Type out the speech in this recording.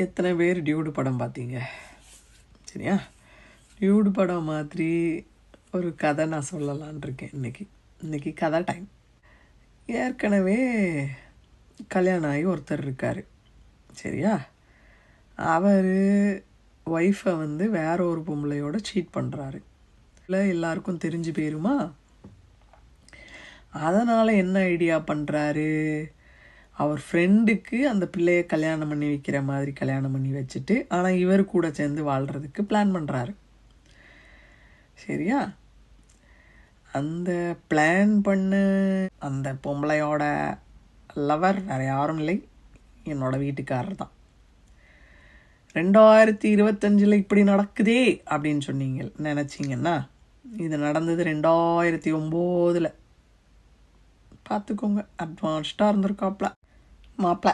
எத்தனை பேர் டியூடு படம் பார்த்தீங்க? சரியா? டியூடு படம் மாதிரி ஒரு கதை நான் சொல்லலான் இருக்கேன் இன்னைக்கு கதை டைம். ஏற்கனவே கல்யாணம் ஆகி ஒருத்தர் இருக்கார். சரியா? அவர் ஒய்ஃபை வேற ஒரு பொம்பளையோட சீட் பண்ணுறாரு. இல்லை, எல்லாருக்கும் தெரிஞ்சு போயிருமா? அதனால் என்ன ஐடியா பண்ணுறாரு, அவர் ஃப்ரெண்டுக்கு அந்த பிள்ளையை கல்யாணம் பண்ணி வைக்கிற மாதிரி கல்யாணம் பண்ணி வச்சுட்டு, ஆனால் இவர் கூட சேர்ந்து வாழ்கிறதுக்கு பிளான் பண்ணுறாரு. சரியா? அந்த பிளான் பண்ண அந்த பொம்பளையோட லவர் வேறு யாரும் இல்லை, என்னோடய வீட்டுக்காரர் தான். 2025 இப்படி நடக்குதே அப்படின்னு நினச்சிங்கன்னா, இது நடந்தது 2009. பார்த்துக்கோங்க, அட்வான்ஸ்டாக இருந்திருக்காப்ல மாப்பிள்ள.